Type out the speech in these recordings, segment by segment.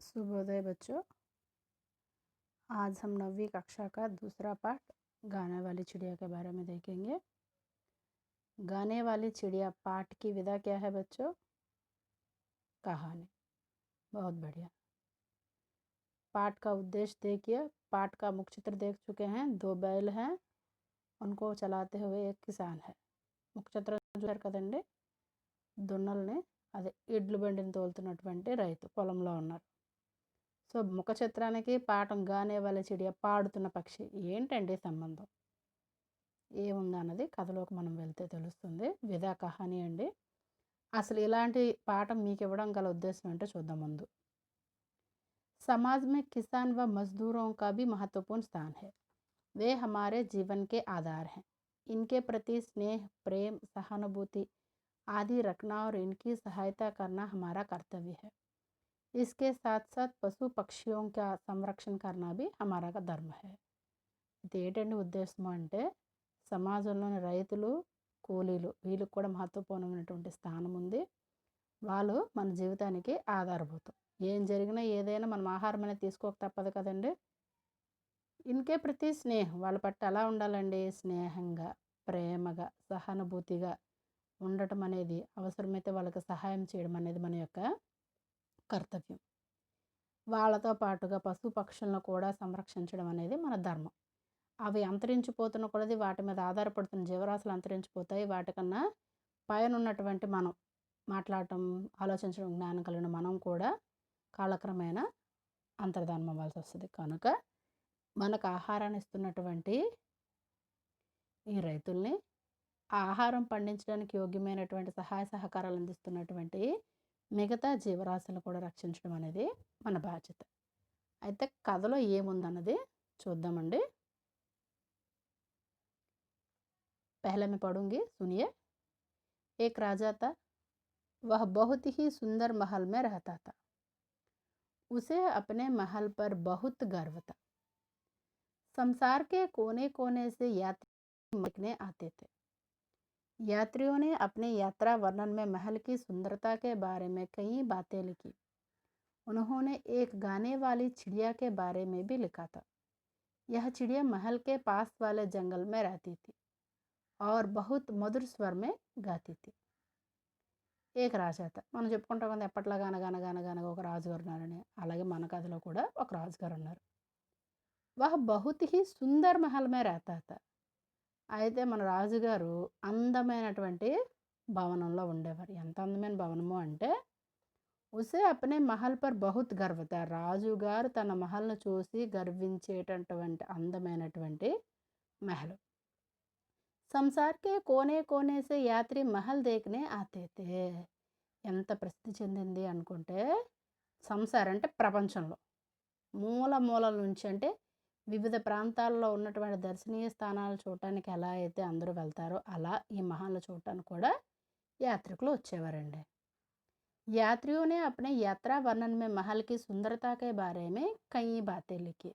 शुभोदय बच्चों। आज हम 9वीं कक्षा का दूसरा पाठ गाने वाली चिड़िया के बारे में देखेंगे। गाने वाली चिड़िया पाठ की विधा क्या है बच्चों? कहानी। बहुत बढ़िया। पाठ का उद्देश्य देखिए। पाठ का मुख्य चित्र देख चुके हैं। 2 बैल हैं, उनको चलाते हुए एक किसान है। ముఖ్య చిత్రం చూశారు కదండి. దున్నల్ని అదే ఎడ్లు బండిని తోలుతున్నటువంటి రైతు పొలంలో ఉన్నారు. సో ముఖ చిత్రానికి పాఠం గానే వాళ్ళ చిడియ పాడుతున్న పక్షి ఏంటండి సంబంధం? ఏముందన్నది కథలోకి మనం వెళ్తే తెలుస్తుంది. విధా కహాని అండి. అసలు ఇలాంటి పాఠం మీకు ఇవ్వడం గల ఉద్దేశం అంటే చూద్దాం ముందు. समाज में किसान व मजदूरों का भी महत्वपूर्ण स्थान है। वे हमारे जीवन के आधार हैं। इनके प्रति स्नेह, प्रेम, सहानुभूति आदि रखना और इनकी सहायता करना हमारा कर्तव्य है। इसके साथ साथ पशु पक्षियों का संरक्षण करना भी हमारा धर्म है. ఇదేంటండి ఉద్దేశం అంటే సమాజంలోని రైతులు, కూలీలు వీళ్ళకి కూడా మహత్వపూర్ణమైనటువంటి స్థానం ఉంది. వాళ్ళు మన జీవితానికి ఆధారభూతం. ఏం జరిగినా ఏదైనా మనం ఆహారం అనేది తీసుకోక తప్పదు కదండి. ఇన్కే ప్రతి స్నేహం, వాళ్ళ పట్ల ఎలా ఉండాలండి? స్నేహంగా, ప్రేమగా, సహానుభూతిగా ఉండటం అనేది, అవసరమైతే వాళ్ళకి సహాయం చేయడం అనేది మన యొక్క కర్తవ్యం. వాళ్ళతో పాటుగా పశు పక్షులను కూడా సంరక్షించడం అనేది మన ధర్మం. అవి అంతరించిపోతున్న కొలది వాటి మీద ఆధారపడుతున్న జీవరాశులు అంతరించిపోతాయి. వాటికన్నా పైన ఉన్నటువంటి మనం మాట్లాడటం, ఆలోచించడం జ్ఞానం కలిగిన మనం కూడా కాలక్రమేణా అంతర్ధానం అవ్వాల్సి వస్తుంది. కనుక మనకు ఆహారాన్ని ఇస్తున్నటువంటి ఈ రైతుల్ని, ఆహారం పండించడానికి యోగ్యమైనటువంటి సహాయ సహకారాలు అందిస్తున్నటువంటి మిగతా జీవరాశులను కూడా రక్షించడం అనేది మన బాధ్యత. అయితే కథలో ఏముందన్నది చూద్దామండి. पहले मैं पढ़ूंगी, सुनिए। एक राजा था, वह बहुत ही सुंदर महल में रहता था। उसे अपने महल पर बहुत गर्व था। संसार के कोने कोने से यात्री देखने आते थे। यात्रियों ने अपने यात्रा वर्णन में महल की सुंदरता के बारे में कई बातें लिखी। उन्होंने एक गाने वाली चिड़िया के बारे में भी लिखा था। यह चिड़िया महल के पास वाले जंगल में रहती थी और बहुत मधुर स्वर में गाती थी. ఏక రాజాత, మనం చెప్పుకుంటాం కదా ఎప్పట్లాగా అనగానగా ఒక రాజుగారు ఉన్నారని. అలాగే మన కథలో కూడా ఒక రాజుగారు ఉన్నారు. వహ బహుత్ హీ సుందర్ మహల్ మే రహతా థా. అయితే మన రాజుగారు అందమైనటువంటి భవనంలో ఉండేవారు. ఎంత అందమైన భవనము అంటే, ఉసే అప్నే మహల్ పర్ బహుత్ గర్వ థా. రాజుగారు తన మహల్ను చూసి గర్వించేటటువంటి అందమైనటువంటి మహల్. సంసార్ కే కోనే కోనే సే యాత్రి మహల్ దేఖ్నే ఆతే తే. ఎంత ప్రసిద్ధి చెందింది అనుకుంటే, సంసార్ అంటే ప్రపంచంలో మూల మూలల నుంచి, అంటే వివిధ ప్రాంతాల్లో ఉన్నటువంటి దర్శనీయ స్థానాలు చూడటానికి ఎలా అయితే అందరూ వెళ్తారో అలా ఈ మహల్ని చూడటానికి కూడా యాత్రికులు వచ్చేవారండి. यात्रियों ने अपने यात्रा वर्णन में महल की सुंदरता के बारे में कई बातें लिखी.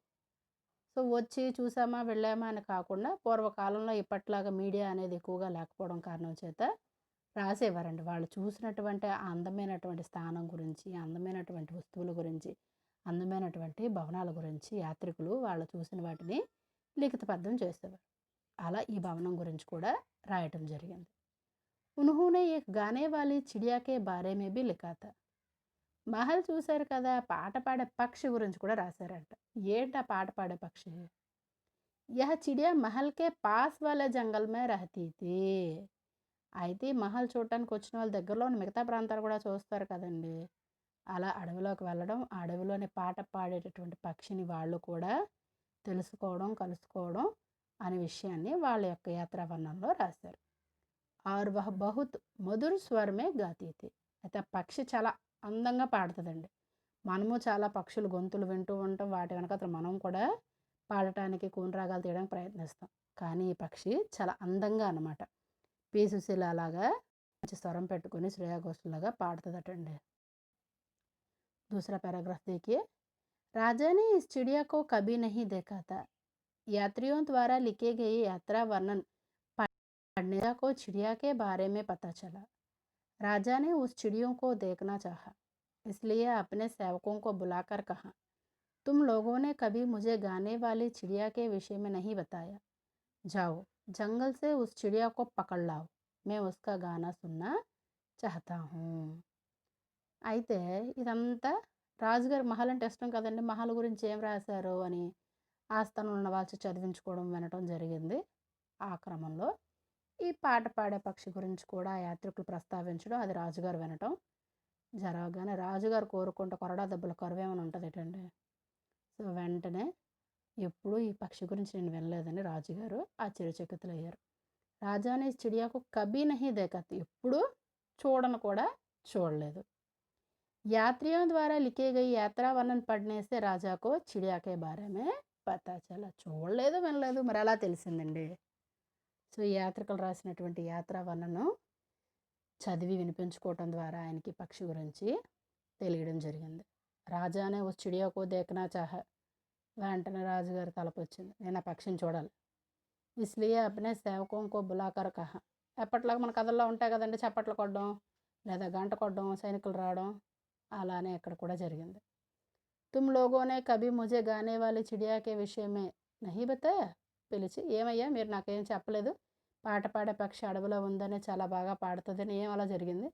సో వచ్చి చూసామా వెళ్ళామా అని కాకుండా, పూర్వకాలంలో ఇప్పట్లాగా మీడియా అనేది ఎక్కువగా లేకపోవడం కారణం చేత రాసేవారండి. వాళ్ళు చూసినటువంటి ఆ అందమైనటువంటి స్థానం గురించి, అందమైనటువంటి వస్తువుల గురించి, అందమైనటువంటి భవనాల గురించి యాత్రికులు వాళ్ళు చూసిన వాటిని లిఖితబద్ధం చేసేవారు. అలా ఈ భవనం గురించి కూడా రాయటం జరిగింది. उन्होंने एक गाने वाली चिड़िया के बारे में भी लिखा था. మహల్ చూశారు కదా, పాట పాడే పక్షి గురించి కూడా రాశారంట. ఏంటి ఆ పాట పాడే పక్షి? యహ చిడియా మహల్ కే పాస్ వాలే జంగల్ మే రహతీ థీ. అయితే మహల్ చూడటానికి వచ్చిన వాళ్ళ దగ్గరలో ఉన్న మిగతా ప్రాంతాలు కూడా చూస్తారు కదండి. అలా అడవిలోకి వెళ్ళడం, ఆ అడవిలోని పాట పాడేటటువంటి పక్షిని వాళ్ళు కూడా తెలుసుకోవడం, కలుసుకోవడం అనే విషయాన్ని వాళ్ళ యొక్క యాత్రా వర్ణంలో రాశారు. और वह बहुत మధుర్ స్వర్ మే గాతీ థీ. అయితే ఆ పక్షి చాలా అందంగా పాడుతుందండి. మనము చాలా పక్షులు గొంతులు వింటూ ఉంటాం, వాటి వెనకాల మనం కూడా పాడటానికి కూనరాగాలు తీయడానికి ప్రయత్నిస్తాం. కానీ ఈ పక్షి చాలా అందంగా అన్నమాట. పి సుశీల లాగా మంచి స్వరం పెట్టుకుని శ్రేయా ఘోషల్ లాగా పాడుతుందటండి. दूसरा पैराग्राफ देखिए। राजा ने इस चिड़िया को कभी नहीं देखा था. यात्रियों द्वारा लिखे गए यात्रा वर्णन पढ़ने को चिड़िया के बारे में पता चला. राजा ने उस चिड़ियों को देखना चाहा. इसलिए अपने सेवकों को बुलाकर कहा, तुम लोगों ने कभी मुझे गाने वाली चिड़िया के विषय में नहीं बताया। जाओ, जंगल से उस चिड़िया को पकड़ लाओ, मैं उसका गाना सुनना चाहता हूँ। అయితే ఇదంతా రాజుగారి మహల్ అంటే ఇష్టం కదండి. మహల్ గురించి ఏం రాశారు అని ఆస్థానంలో ఉన్న వాళ్ళు చదివించుకోవడం వినటం జరిగింది. ఆ క్రమంలో ఈ పాట పాడే పక్షి గురించి కూడా యాత్రికులు ప్రస్తావించడం, అది రాజుగారు వినటం జరగగానే రాజుగారు కోరుకుంటే కొరడా దెబ్బల కరువేమని ఉంటుందేటండి. సో వెంటనే ఎప్పుడు ఈ పక్షి గురించి నేను వినలేదని రాజుగారు ఆశ్చర్యచకితులయ్యారు. రాజా ने इस चिड़िया को कभी नहीं देखा था, ఎప్పుడు చూడను కూడా చూడలేదు. यात्रियों द्वारा लिखे गई यात्रा वर्णन पढ़ने से राजा को चिड़िया के बारे में పతా చలా. చూడలేదు వినలేదు, మరి ఎలా తెలిసిందండి. సో ఈ యాత్రికులు రాసినటువంటి యాత్రా వర్ణను చదివి వినిపించుకోవటం ద్వారా ఆయనకి పక్షి గురించి తెలియడం జరిగింది. రాజానే ఓ చిడియాకో దేకనా చాహ. వెంటనే రాజుగారి తలపొచ్చింది, నేను ఆ పక్షిని చూడాలి. ఇస్లియే అప్నే సేవకోంకో బులాకర్ కహా. ఎప్పట్లాగా మన కథల్లో ఉంటాయి కదండి, చప్పట్లు కొట్టడం లేదా గంట కొట్టడం, సైనికులు రావడం, అలానే ఇక్కడ కూడా జరిగింది. तुम लोगों ने कभी मुझे गाने वाली चिड़िया के विषय में नहीं बताया. పిలిచి, ఏమయ్యా మీరు నాకేం చెప్పలేదు, పాట పాడే పక్షి అడవిలో ఉందని, చాలా బాగా పాడుతుందని, ఏం అలా జరిగింది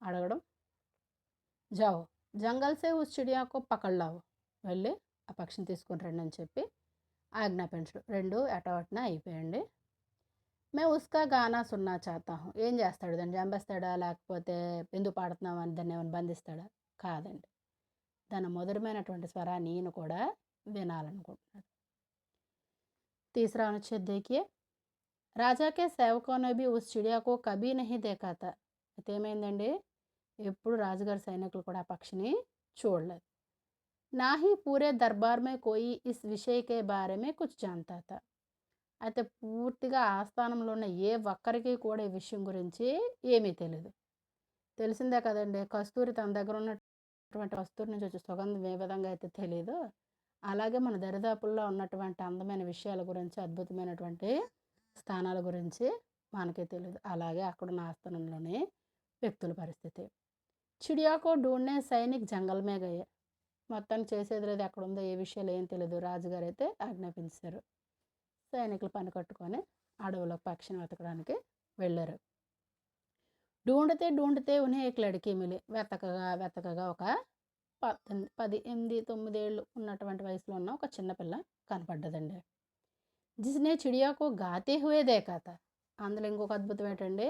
అడగడం. జాओ జంగల్ సే ఉస్ చిడియాకో పకడ్లావు, వెళ్ళి ఆ పక్షిని తీసుకుని రండి అని చెప్పి ఆజ్ఞాపించడం. రెండు ఎటవటన అయిపోయండి. మేము ఉస్కా గానా సున్నా చాతా హూ. ఏం చేస్తాడు, దాన్ని చంపేస్తాడా, లేకపోతే ఎందుకు పాడుతున్నావు అని దాన్ని ఏమైనా బంధిస్తాడా? కాదండి, తన మధురమైనటువంటి స్వరాన్ని ఈయన కూడా వినాలనుకుంటున్నాడు. तीसरा अनुच्छेद देखिए. राजा के सेवकों ने भी उस चिड़िया को कभी नहीं देखा था. అయితే ఏమైందండి, ఎప్పుడు రాజుగారి సైనికులు కూడా ఆ పక్షిని చూడలేదు. నా హీ పూరే దర్బార్ మే కోయి ఇస్ విషయ కే బారే మే కుచ్ జాంతా థా. అయితే పూర్తిగా ఆస్థానంలో ఉన్న ఏ ఒక్కరికి కూడా ఈ విషయం గురించి ఏమీ తెలియదు. తెలిసిందే కదండి, కస్తూరి తన దగ్గర ఉన్నటువంటి కస్తూరి నుంచి వచ్చే సుగంధం ఏ విధంగా అయితే తెలియదో, అలాగే మన దరిదాపుల్లో ఉన్నటువంటి అందమైన విషయాల గురించి, అద్భుతమైనటువంటి స్థానాల గురించి మనకే తెలియదు. అలాగే అక్కడున్న ఆస్థానంలోని వ్యక్తుల పరిస్థితి. చిడియాకో ఢూండ్నే సైనిక్ జంగల్ మే గయే. మొత్తానికి చేసేది లేదు, ఎక్కడ ఉందో ఏ విషయాలు ఏం తెలియదు. రాజుగారు అయితే ఆజ్ఞాపించారు. సైనికులు పని కట్టుకొని అడవిలో పక్షిని వెతకడానికి వెళ్ళారు. ఢూండితే ఢూండితే ఉన్హే ఏక్ లడ్కీ మిలి. వెతకగా వెతకగా ఒక 8, 9 ఏళ్ళు ఉన్నటువంటి వయసులో ఉన్న ఒక చిన్నపిల్ల కనపడ్డదండి. జిస్నే చిడియాకో గాతే హుయే దేఖా థా. అందులో ఇంకొక అద్భుతం ఏంటండి,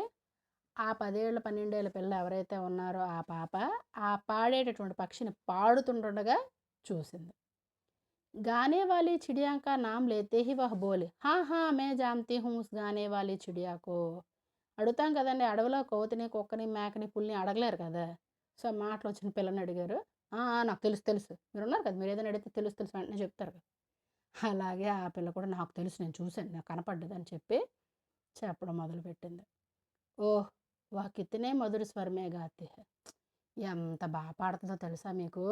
ఆ 10 ఏళ్ళ 12 ఏళ్ళ పిల్ల ఎవరైతే ఉన్నారో ఆ పాప ఆ పాడేటటువంటి పక్షిని పాడుతుండగా చూసింది. గానే వాली चिड़िया का नाम लेते ही वह बोले, हाँ हाँ मैं जानती हूँ उस गाने वाली चिड़िया को. అడుగుతాం కదండి, అడవిలో కోతిని, కుక్కని, మేకని, పుల్ని అడగలేరు కదా. సో మాటలు వచ్చిన పిల్లని అడిగారు. నాకు తెలుసు తెలుసు, మీరున్నారు కదా, మీరు ఏదైనా అడిగితే తెలుసు తెలుసు వెంటనే చెప్తారు కదా. అలాగే ఆ పిల్ల కూడా నాకు తెలుసు, నేను చూశాను, నాకు కనపడ్డది అని చెప్పి చెప్పడం మొదలుపెట్టింది. ఓహ్ వా కితనే మధుర స్వరమే గాతే హై. ఎంత బాగా పాడుతుందో తెలుసా మీకు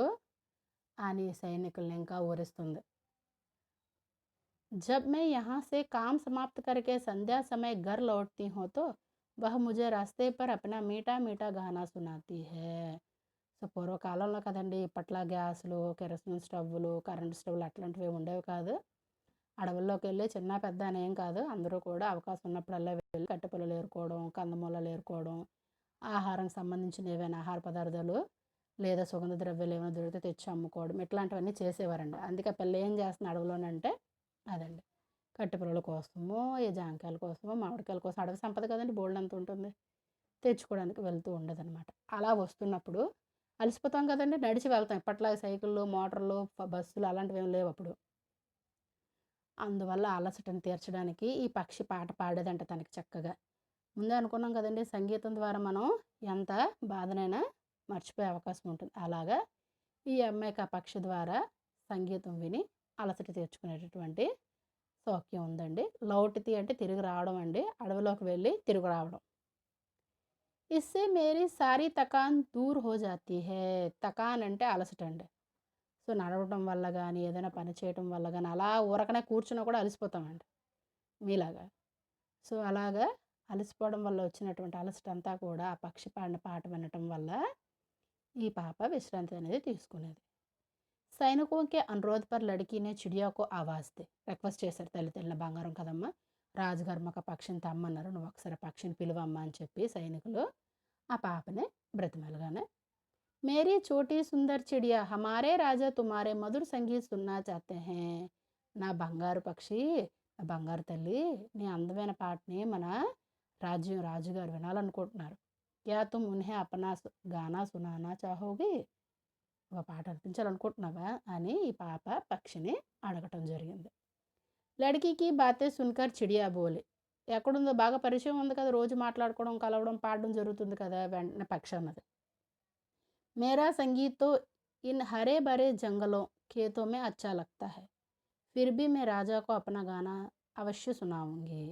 అని సైనికుల్ని ఇంకా ఊరిస్తుంది. जब मैं यहाँ से काम समाप्त करके संध्या समय घर लौटती हूँ तो वह मुझे रास्ते पर अपना मीठा मीठा गाना सुनाती है. సో పూర్వకాలంలో కదండి, ఇప్పట్లా గ్యాసులు, కెరసిన్ స్టవ్లు, కరెంటు స్టవ్లు అట్లాంటివి ఉండేవి కాదు. అడవుల్లోకి వెళ్ళి చిన్న పెద్ద అనేం కాదు, అందరూ కూడా అవకాశం ఉన్నప్పుడల్లా వెళ్ళి కట్టెపుల్లలు ఏరుకోవడం, కందమూలలు ఏరుకోవడం, ఆహారానికి సంబంధించిన ఏవైనా ఆహార పదార్థాలు లేదా సుగంధ ద్రవ్యాలు ఏమైనా దొరికితే తెచ్చి అమ్ముకోవడం, ఇట్లాంటివన్నీ చేసేవారండి. అందుకే పిల్ల ఏం చేస్తుంది అడవిలోనంటే అదండి, కట్టెపుల్లల కోసమో, ఏ జాంకాయల కోసమో, మామిడికాయల కోసం, అడవి సంపద కదండి, బోల్డంత ఉంటుంది, తెచ్చుకోవడానికి వెళ్తూ ఉండదనమాట. అలా వస్తున్నప్పుడు అలసిపోతాం కదండి, నడిచి వెళ్తాం. ఇప్పట్లో సైకిళ్ళు, మోటార్లు, బస్సులు అలాంటివి ఏమి లేవు అప్పుడు. అందువల్ల అలసటను తీర్చడానికి ఈ పక్షి పాట పాడేదంట తనకి చక్కగా. ముందే అనుకున్నాం కదండి, సంగీతం ద్వారా మనం ఎంత బాధనైనా మర్చిపోయే అవకాశం ఉంటుంది. అలాగా ఈ అమ్మాయికి ఆ పక్షి ద్వారా సంగీతం విని అలసట తీర్చుకునేటటువంటి సౌఖ్యం ఉందండి. లౌటితి అంటే తిరిగి రావడం అండి, అడవిలోకి వెళ్ళి తిరిగి రావడం. ఇస్సే మేరీ సారీ తకాన్ దూర్ హో జాతీ హే. తకాన్ అంటే అలసట అండి. సో నడవడం వల్ల కానీ, ఏదైనా పని చేయడం వల్ల కానీ, అలా ఊరకనే కూర్చున్నా కూడా అలసిపోతామండి మీలాగా. సో అలాగా అలసిపోవడం వల్ల వచ్చినటువంటి అలసట అంతా కూడా ఆ పక్షి పాడిన పాట వినటం వల్ల ఈ పాప విశ్రాంతి అనేది తీసుకునేది. సైనికోं के अनुरोध पर लड़की ने चिड़िया को आवाज़ दी. రిక్వెస్ట్ చేశారు, తల్లిదండ్రుల బంగారం కదమ్మా, రాజుగారు మాకు ఆ పక్షిని తెమ్మన్నారు, నువ్వు ఒకసారి ఆ పక్షిని పిలువమ్మా అని చెప్పి సైనికులు ఆ పాపని బ్రతిమాలగానే, మేరీ చోటీ సుందర్ చిడియా హమారే రాజా తుమారే మధుర్ సంగీత్ సున్నా చాతే హే. నా బంగారు పక్షి, నా బంగారు తల్లి, నీ అందమైన పాటని మన రాజుగారు వినాలనుకుంటున్నారు. క్యా తుమ్ ఉన్హే అపనా గానా సునానా చాహోగి. ఒక పాట అర్పించాలనుకుంటున్నావా అని ఈ పాప పక్షిని అడగటం జరిగింది. లడికీకి బాతే సున్కర్ చిడియా బోలి. ఎక్కడుందో బాగా పరిచయం ఉంది కదా, రోజు మాట్లాడుకోవడం, కలవడం, పాడడం జరుగుతుంది కదా. వెంటనే పక్షి అన్నది, మేరా సంగీత్ తో ఇన్ హరే భరే జంగలోं खेतों में अच्छा लगता है, फिर भी मैं राजा को अपना गाना అవశ్య సునావుంగి.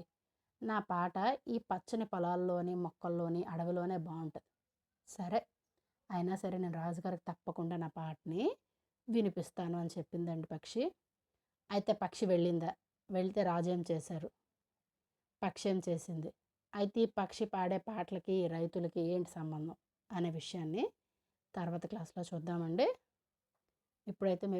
నా పాట ఈ పచ్చని పొలాల్లోని, మొక్కల్లోని, అడవిలోనే బాగుంటుంది. సరే, అయినా సరే నేను రాజుగారికి తప్పకుండా నా పాటని వినిపిస్తాను అని చెప్పిందండి పక్షి. అయితే పక్షి వెళ్ళిందా? వెళ్తే రాజు ఏం చేశారు? పక్షి ఏం చేసింది? అయితే ఈ పక్షి పాడే పాటలకి రైతులకి ఏంటి సంబంధం అనే విషయాన్ని తర్వాత క్లాస్లో చూద్దామండి. ఇప్పుడైతే మీరు